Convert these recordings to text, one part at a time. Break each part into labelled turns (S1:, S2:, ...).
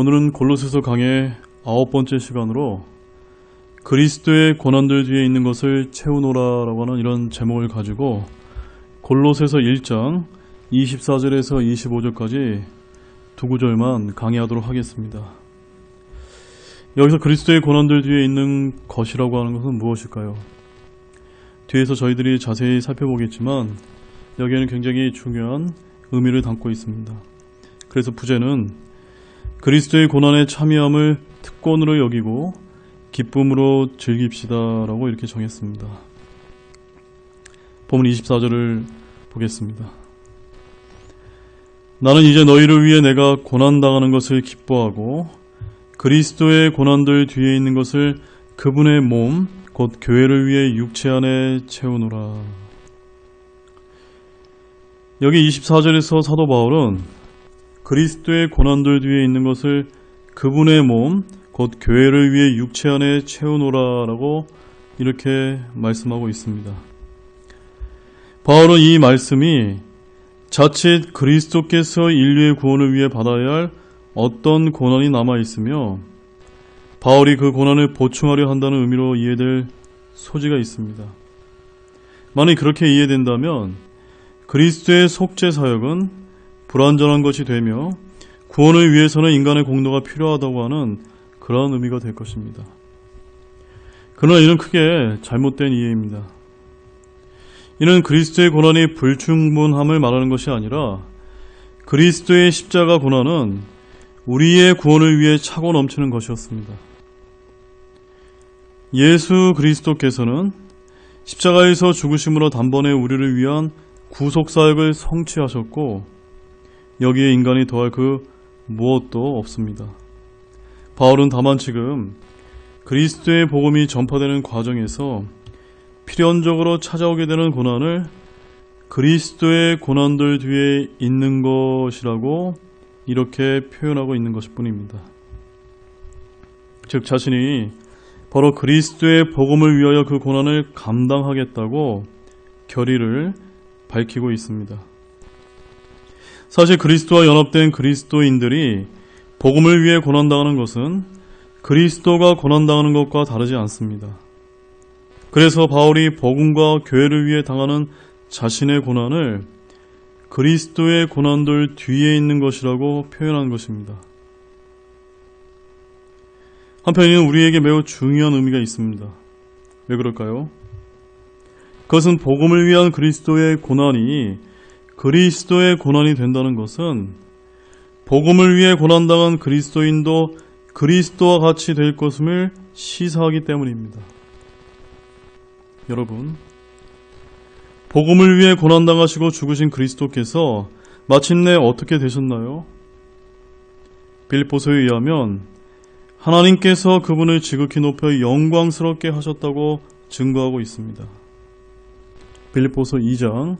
S1: 오늘은 골로새서 강의 9번째 시간으로 그리스도의 고난들 뒤에 있는 것을 채우노라 라고 하는 이런 제목을 가지고 골로새서 1장 24절에서 25절까지 두 구절만 강의하도록 하겠습니다. 여기서 그리스도의 고난들 뒤에 있는 것이라고 하는 것은 무엇일까요? 뒤에서 저희들이 자세히 살펴보겠지만 여기에는 굉장히 중요한 의미를 담고 있습니다. 그래서 부제는 그리스도의 고난에 참여함을 특권으로 여기고 기쁨으로 즐깁시다 라고 이렇게 정했습니다. 본문 24절을 보겠습니다. 나는 이제 너희를 위해 내가 고난당하는 것을 기뻐하고 그리스도의 고난들 뒤에 있는 것을 그분의 몸 곧 교회를 위해 육체 안에 채우노라. 여기 24절에서 사도 바울은 그리스도의 고난들 뒤에 있는 것을 그분의 몸 곧 교회를 위해 육체 안에 채우노라 라고 이렇게 말씀하고 있습니다. 바울은 이 말씀이 자칫 그리스도께서 인류의 구원을 위해 받아야 할 어떤 고난이 남아있으며 바울이 그 고난을 보충하려 한다는 의미로 이해될 소지가 있습니다. 만약 그렇게 이해된다면 그리스도의 속죄 사역은 불완전한 것이 되며 구원을 위해서는 인간의 공로가 필요하다고 하는 그러한 의미가 될 것입니다. 그러나 이는 크게 잘못된 이해입니다. 이는 그리스도의 고난이 불충분함을 말하는 것이 아니라 그리스도의 십자가 고난은 우리의 구원을 위해 차고 넘치는 것이었습니다. 예수 그리스도께서는 십자가에서 죽으심으로 단번에 우리를 위한 구속사역을 성취하셨고 여기에 인간이 더할 그 무엇도 없습니다. 바울은 다만 지금 그리스도의 복음이 전파되는 과정에서 필연적으로 찾아오게 되는 고난을 그리스도의 고난들 뒤에 있는 것이라고 이렇게 표현하고 있는 것일 뿐입니다. 즉 자신이 바로 그리스도의 복음을 위하여 그 고난을 감당하겠다고 결의를 밝히고 있습니다. 사실 그리스도와 연합된 그리스도인들이 복음을 위해 고난당하는 것은 그리스도가 고난당하는 것과 다르지 않습니다. 그래서 바울이 복음과 교회를 위해 당하는 자신의 고난을 그리스도의 고난들 뒤에 있는 것이라고 표현한 것입니다. 한편에는 우리에게 매우 중요한 의미가 있습니다. 왜 그럴까요? 그것은 복음을 위한 그리스도의 고난이 그리스도의 고난이 된다는 것은 복음을 위해 고난당한 그리스도인도 그리스도와 같이 될 것임을 시사하기 때문입니다. 여러분, 복음을 위해 고난당하시고 죽으신 그리스도께서 마침내 어떻게 되셨나요? 빌립보서에 의하면 하나님께서 그분을 지극히 높여 영광스럽게 하셨다고 증거하고 있습니다. 빌립보서 2장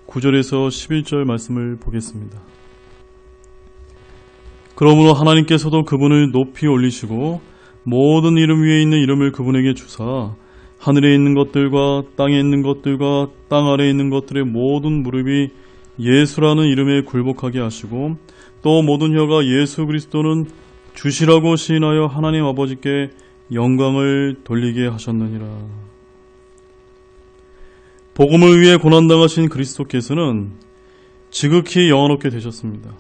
S1: 9절에서 11절 말씀을 보겠습니다. 그러므로 하나님께서도 그분을 높이 올리시고 모든 이름 위에 있는 이름을 그분에게 주사 하늘에 있는 것들과 땅에 있는 것들과 땅 아래에 있는 것들의 모든 무릎이 예수라는 이름에 굴복하게 하시고 또 모든 혀가 예수 그리스도는 주시라고 시인하여 하나님 아버지께 영광을 돌리게 하셨느니라. 복음을 위해 고난당하신 그리스도께서는 지극히 영원롭게 되셨습니다.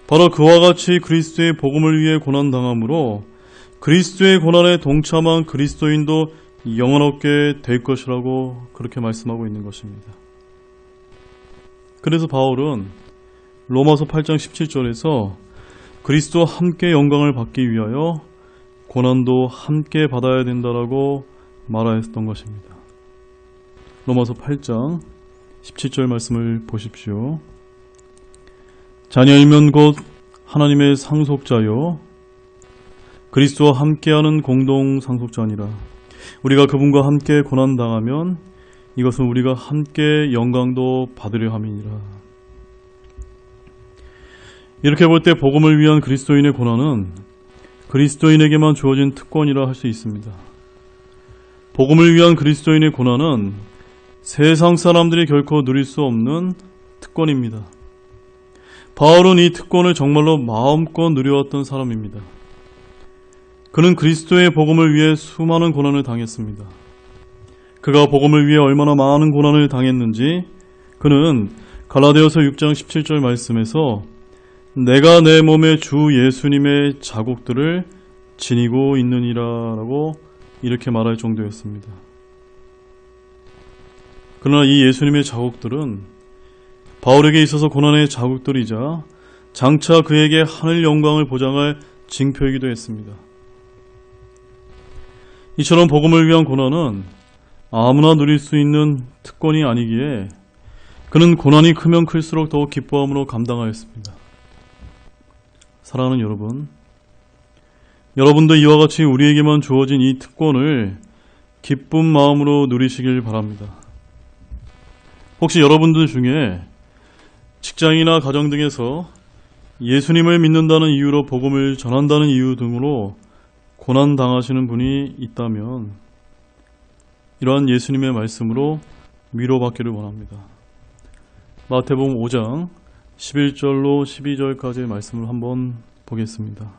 S1: 바로 그와 같이 그리스도의 복음을 위해 고난당함으로 그리스도의 고난에 동참한 그리스도인도 영원롭게 될 것이라고 그렇게 말씀하고 있는 것입니다. 그래서 바울은 로마서 8장 17절에서 그리스도와 함께 영광을 받기 위하여 고난도 함께 받아야 된다라고 말하였던 것입니다. 로마서 8장 17절 말씀을 보십시오. 자녀이면 곧 하나님의 상속자요 그리스도와 함께하는 공동 상속자니라. 우리가 그분과 함께 고난당하면 이것은 우리가 함께 영광도 받으려 함이니라. 이렇게 볼 때 복음을 위한 그리스도인의 고난은 그리스도인에게만 주어진 특권이라 할 수 있습니다. 복음을 위한 그리스도인의 고난은 세상 사람들이 결코 누릴 수 없는 특권입니다. 바울은 이 특권을 정말로 마음껏 누려왔던 사람입니다. 그는 그리스도의 복음을 위해 수많은 고난을 당했습니다. 그가 복음을 위해 얼마나 많은 고난을 당했는지 그는 갈라디아서 6장 17절 말씀에서 내가 내 몸에 주 예수님의 자국들을 지니고 있느니라 라고 이렇게 말할 정도였습니다. 그러나 이 예수님의 자국들은 바울에게 있어서 고난의 자국들이자 장차 그에게 하늘 영광을 보장할 징표이기도 했습니다. 이처럼 복음을 위한 고난은 아무나 누릴 수 있는 특권이 아니기에 그는 고난이 크면 클수록 더욱 기뻐함으로 감당하였습니다. 사랑하는 여러분, 여러분도 이와 같이 우리에게만 주어진 이 특권을 기쁜 마음으로 누리시길 바랍니다. 혹시 여러분들 중에 직장이나 가정 등에서 예수님을 믿는다는 이유로 복음을 전한다는 이유 등으로 고난당하시는 분이 있다면 이러한 예수님의 말씀으로 위로받기를 원합니다. 마태복음 5장 11절로 12절까지의 말씀을 한번 보겠습니다.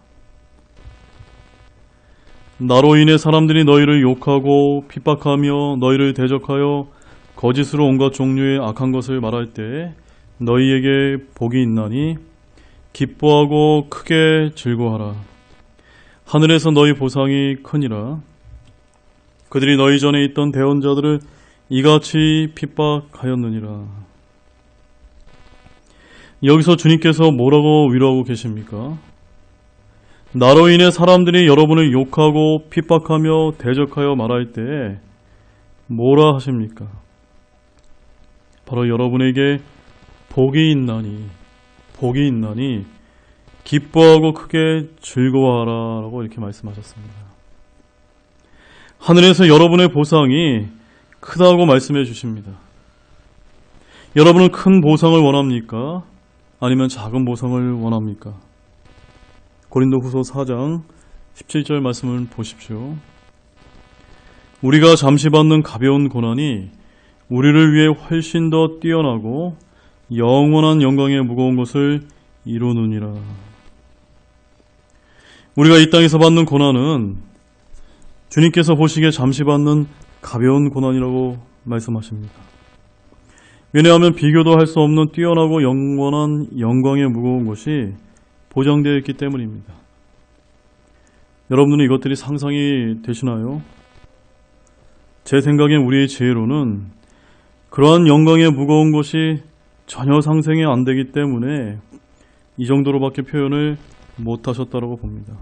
S1: 나로 인해 사람들이 너희를 욕하고 핍박하며 너희를 대적하여 거짓으로 온갖 종류의 악한 것을 말할 때 너희에게 복이 있나니 기뻐하고 크게 즐거워하라. 하늘에서 너희 보상이 크니라. 그들이 너희 전에 있던 대언자들을 이같이 핍박하였느니라. 여기서 주님께서 뭐라고 위로하고 계십니까? 나로 인해 사람들이 여러분을 욕하고 핍박하며 대적하여 말할 때 뭐라 하십니까? 바로 여러분에게 복이 있나니 기뻐하고 크게 즐거워하라 라고 이렇게 말씀하셨습니다. 하늘에서 여러분의 보상이 크다고 말씀해 주십니다. 여러분은 큰 보상을 원합니까? 아니면 작은 보상을 원합니까? 고린도후서 4장 17절 말씀을 보십시오. 우리가 잠시 받는 가벼운 고난이 우리를 위해 훨씬 더 뛰어나고 영원한 영광의 무거운 것을 이루느니라. 우리가 이 땅에서 받는 고난은 주님께서 보시기에 잠시 받는 가벼운 고난이라고 말씀하십니다. 왜냐하면 비교도 할 수 없는 뛰어나고 영원한 영광의 무거운 것이 보장되어 있기 때문입니다. 여러분들은 이것들이 상상이 되시나요? 제 생각엔 우리의 지혜로는 그러한 영광의 무거운 것이 전혀 상생이 안 되기 때문에 이 정도로밖에 표현을 못하셨다고 봅니다.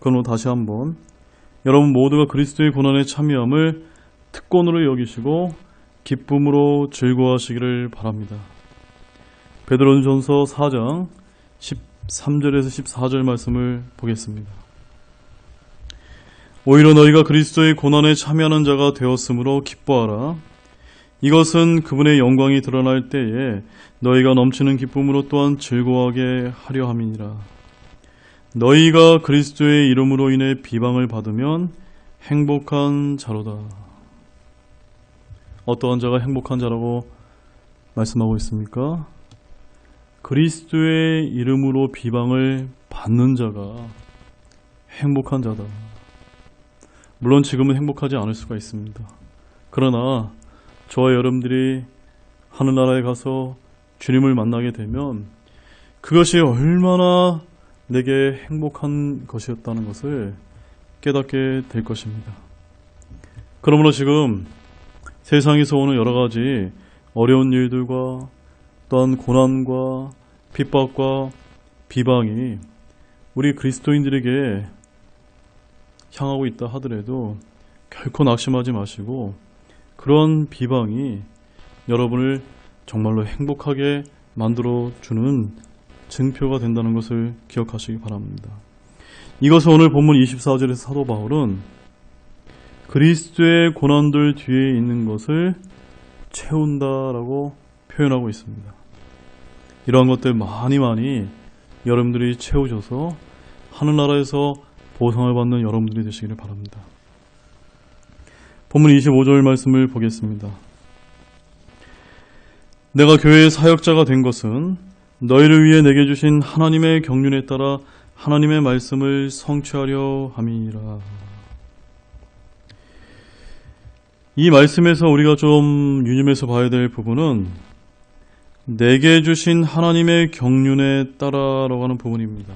S1: 그러나 다시 한번 여러분 모두가 그리스도의 고난에 참여함을 특권으로 여기시고 기쁨으로 즐거워하시기를 바랍니다. 베드로전서 4장 13절에서 14절 말씀을 보겠습니다. 오히려 너희가 그리스도의 고난에 참여하는 자가 되었으므로 기뻐하라. 이것은 그분의 영광이 드러날 때에 너희가 넘치는 기쁨으로 또한 즐거워하게 하려 함이니라. 너희가 그리스도의 이름으로 인해 비방을 받으면 행복한 자로다. 어떠한 자가 행복한 자라고 말씀하고 있습니까? 그리스도의 이름으로 비방을 받는 자가 행복한 자다. 물론 지금은 행복하지 않을 수가 있습니다. 그러나 저와 여러분들이 하늘나라에 가서 주님을 만나게 되면 그것이 얼마나 내게 행복한 것이었다는 것을 깨닫게 될 것입니다. 그러므로 지금 세상에서 오는 여러 가지 어려운 일들과 또한 고난과 핍박과 비방이 우리 그리스도인들에게 향하고 있다 하더라도 결코 낙심하지 마시고 그런 비방이 여러분을 정말로 행복하게 만들어주는 증표가 된다는 것을 기억하시기 바랍니다. 이것을 오늘 본문 24절에서 사도 바울은 그리스도의 고난들 뒤에 있는 것을 채운다라고 표현하고 있습니다. 이러한 것들 많이 여러분들이 채우셔서 하늘나라에서 보상을 받는 여러분들이 되시기를 바랍니다. 본문 25절 말씀을 보겠습니다. 내가 교회의 사역자가 된 것은 너희를 위해 내게 주신 하나님의 경륜에 따라 하나님의 말씀을 성취하려 함이라. 이 말씀에서 우리가 좀 유념해서 봐야 될 부분은 내게 주신 하나님의 경륜에 따라라고 하는 부분입니다.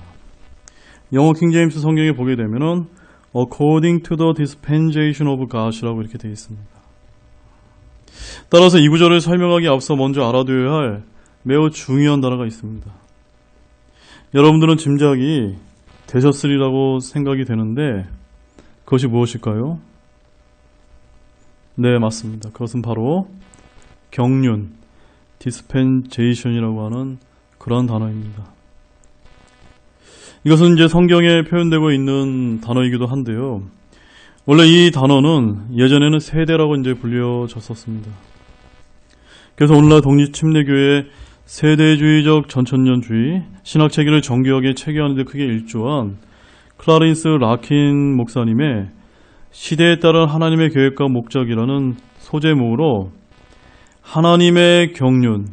S1: 영어 킹제임스 성경에 보게 되면은 according to the dispensation of God이라고 이렇게 되어 있습니다. 따라서 이 구절을 설명하기 앞서 먼저 알아둬야 할 매우 중요한 단어가 있습니다. 여러분들은 짐작이 되셨으리라고 생각이 되는데 그것이 무엇일까요? 네, 맞습니다. 그것은 바로 경륜, dispensation이라고 하는 그런 단어입니다. 이것은 이제 성경에 표현되고 있는 단어이기도 한데요. 원래 이 단어는 예전에는 세대라고 이제 불려졌었습니다. 그래서 오늘날 독립침례교회의 세대주의적 전천년주의 신학 체계를 정교하게 체계하는 데 크게 일조한 클라린스 라킨 목사님의 시대에 따른 하나님의 계획과 목적이라는 소제목으로 하나님의 경륜,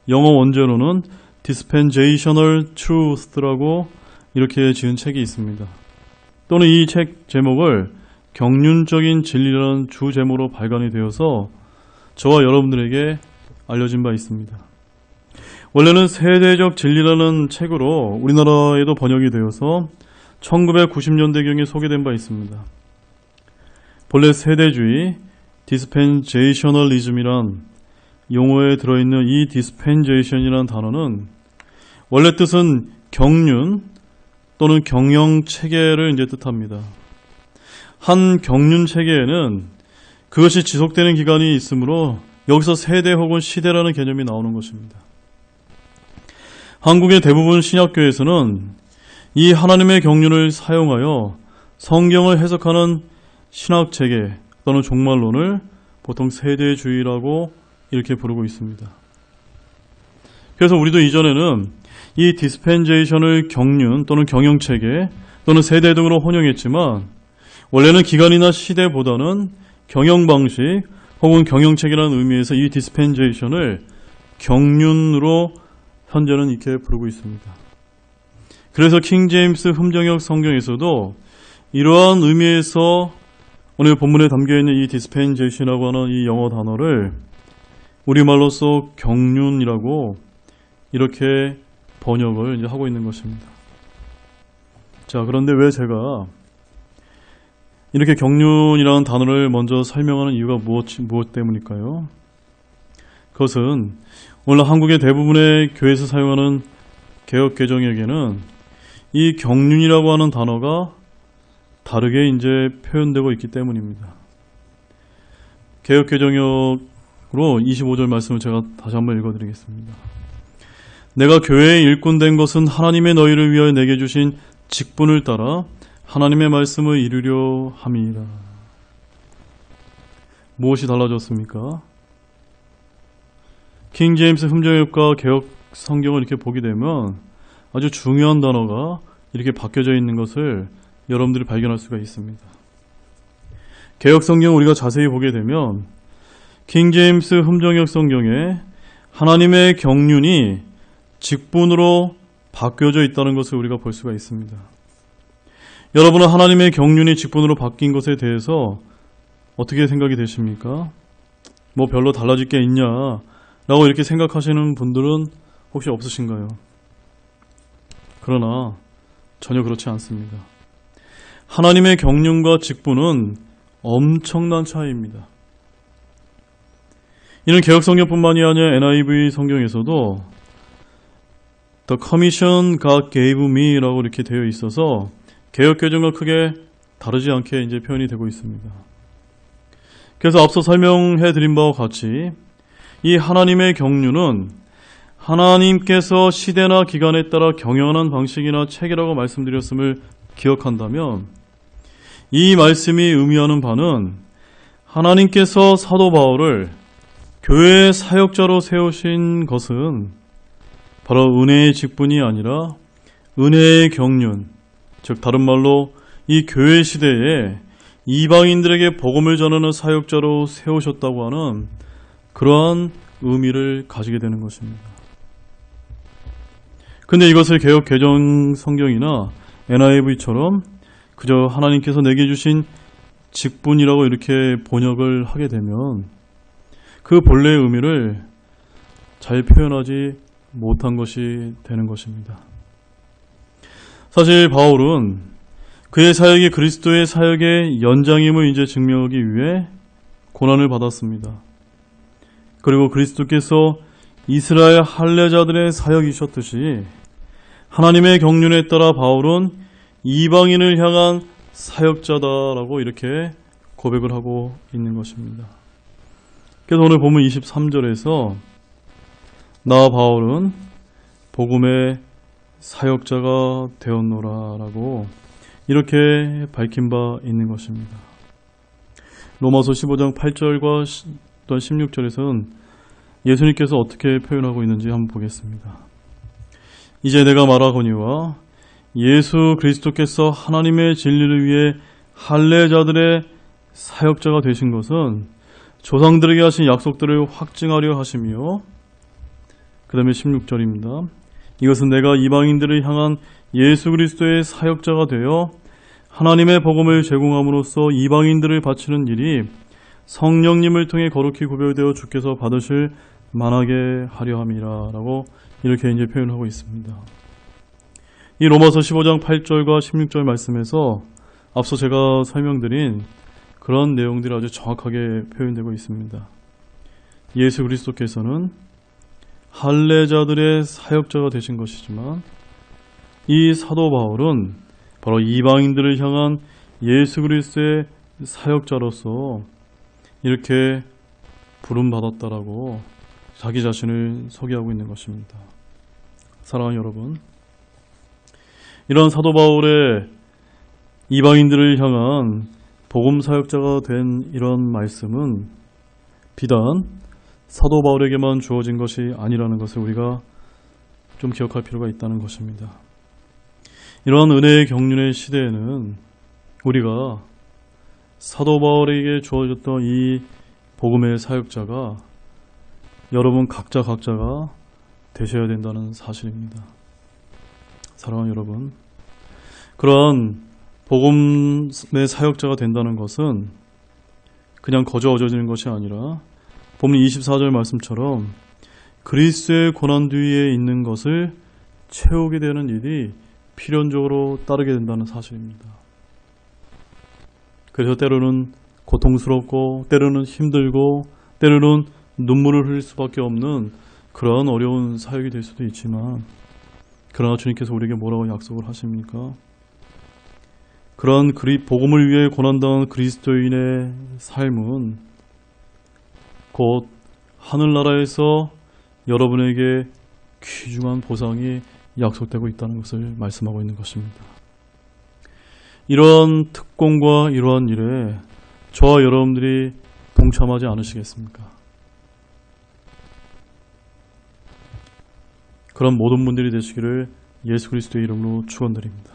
S1: 영어 원제로는 dispensational truth라고 이렇게 지은 책이 있습니다. 또는 이 책 제목을 경륜적인 진리라는 주 제목으로 발간이 되어서 저와 여러분들에게 알려진 바 있습니다. 원래는 세대적 진리라는 책으로 우리나라에도 번역이 되어서 1990년대경에 소개된 바 있습니다. 본래 세대주의, dispensationalism이란 용어에 들어있는 이 dispensation이라는 단어는 원래 뜻은 경륜 또는 경영체계를 이제 뜻합니다. 한 경륜체계에는 그것이 지속되는 기간이 있으므로 여기서 세대 혹은 시대라는 개념이 나오는 것입니다. 한국의 대부분 신약교회에서는 이 하나님의 경륜을 사용하여 성경을 해석하는 신학체계 또는 종말론을 보통 세대주의라고 이렇게 부르고 있습니다. 그래서 우리도 이전에는 이 디스펜제이션을 경륜 또는 경영체계 또는 세대 등으로 혼용했지만 원래는 기간이나 시대보다는 경영방식 혹은 경영체계라는 의미에서 이 디스펜제이션을 경륜으로 현재는 이렇게 부르고 있습니다. 그래서 킹제임스 흠정역 성경에서도 이러한 의미에서 오늘 본문에 담겨있는 이 디스펜제이션이라고 하는 이 영어 단어를 우리말로서 경륜이라고 이렇게 번역을 이제 하고 있는 것입니다. 자, 그런데 왜 제가 이렇게 경륜이라는 단어를 먼저 설명하는 이유가 무엇 때문일까요? 그것은 오늘 한국의 대부분의 교회에서 사용하는 개혁개정에게는 이 경륜이라고 하는 단어가 다르게 이제 표현되고 있기 때문입니다. 개혁개정역으로 25절 말씀을 제가 다시 한번 읽어드리겠습니다. 내가 교회의 일꾼 된 것은 하나님의 너희를 위하여 내게 주신 직분을 따라 하나님의 말씀을 이루려 함이라. 무엇이 달라졌습니까? 킹제임스 흠정역과 개혁 성경을 이렇게 보게 되면 아주 중요한 단어가 이렇게 바뀌어져 있는 것을 여러분들이 발견할 수가 있습니다. 개혁 성경 우리가 자세히 보게 되면 킹제임스 흠정역 성경에 하나님의 경륜이 직분으로 바뀌어져 있다는 것을 우리가 볼 수가 있습니다. 여러분은 하나님의 경륜이 직분으로 바뀐 것에 대해서 어떻게 생각이 되십니까? 뭐 별로 달라질 게 있냐 라고 이렇게 생각하시는 분들은 혹시 없으신가요? 그러나 전혀 그렇지 않습니다. 하나님의 경륜과 직분은 엄청난 차이입니다. 이는 개혁성경뿐만이 아니라 NIV 성경에서도 The commission God gave me 라고 이렇게 되어 있어서 개혁개정과 크게 다르지 않게 이제 표현이 되고 있습니다. 그래서 앞서 설명해 드린 바와 같이 이 하나님의 경륜은 하나님께서 시대나 기간에 따라 경영하는 방식이나 체계라고 말씀드렸음을 기억한다면 이 말씀이 의미하는 바는 하나님께서 사도 바울을 교회의 사역자로 세우신 것은 바로 은혜의 직분이 아니라 은혜의 경륜, 즉 다른 말로 이 교회 시대에 이방인들에게 복음을 전하는 사역자로 세우셨다고 하는 그러한 의미를 가지게 되는 것입니다. 근데 이것을 개역 개정 성경이나 NIV처럼 그저 하나님께서 내게 주신 직분이라고 이렇게 번역을 하게 되면 그 본래의 의미를 잘 표현하지 못한 것이 되는 것입니다. 사실 바울은 그의 사역이 그리스도의 사역의 연장임을 이제 증명하기 위해 고난을 받았습니다. 그리고 그리스도께서 이스라엘 할례자들의 사역이셨듯이 하나님의 경륜에 따라 바울은 이방인을 향한 사역자다라고 이렇게 고백을 하고 있는 것입니다. 그래서 오늘 본문 23절에서 나 바울은 복음의 사역자가 되었노라라고 이렇게 밝힌 바 있는 것입니다. 로마서 15장 8절과 또한 16절에서는 예수님께서 어떻게 표현하고 있는지 한번 보겠습니다. 이제 내가 말하거니와 예수 그리스도께서 하나님의 진리를 위해 할례자들의 사역자가 되신 것은 조상들에게 하신 약속들을 확증하려 하시며, 그 다음에 16절입니다. 이것은 내가 이방인들을 향한 예수 그리스도의 사역자가 되어 하나님의 복음을 제공함으로써 이방인들을 바치는 일이 성령님을 통해 거룩히 구별되어 주께서 받으실 만하게 하려 함이라 라고 이렇게 이제 표현하고 있습니다. 이 로마서 15장 8절과 16절 말씀에서 앞서 제가 설명드린 그런 내용들이 아주 정확하게 표현되고 있습니다. 예수 그리스도께서는 할례자들의 사역자가 되신 것이지만 이 사도 바울은 바로 이방인들을 향한 예수 그리스도의 사역자로서 이렇게 부름받았다라고 자기 자신을 소개하고 있는 것입니다. 사랑하는 여러분, 이런 사도 바울의 이방인들을 향한 복음 사역자가 된 이런 말씀은 비단 사도 바울에게만 주어진 것이 아니라는 것을 우리가 좀 기억할 필요가 있다는 것입니다. 이러한 은혜의 경륜의 시대에는 우리가 사도 바울에게 주어졌던 이 복음의 사역자가 여러분 각자가 되셔야 된다는 사실입니다. 사랑하는 여러분, 그러한 복음의 사역자가 된다는 것은 그냥 거저 얻어지는 것이 아니라 본문 24절 말씀처럼 그리스도의 고난 뒤에 있는 것을 채우게 되는 일이 필연적으로 따르게 된다는 사실입니다. 그래서 때로는 고통스럽고 때로는 힘들고 때로는 눈물을 흘릴 수밖에 없는 그러한 어려운 사역이 될 수도 있지만, 그러나 주님께서 우리에게 뭐라고 약속을 하십니까? 그러한 복음을 위해 고난당한 그리스도인의 삶은 곧 하늘나라에서 여러분에게 귀중한 보상이 약속되고 있다는 것을 말씀하고 있는 것입니다. 이러한 특권과 이러한 일에 저와 여러분들이 동참하지 않으시겠습니까? 그런 모든 분들이 되시기를 예수 그리스도의 이름으로 축원드립니다.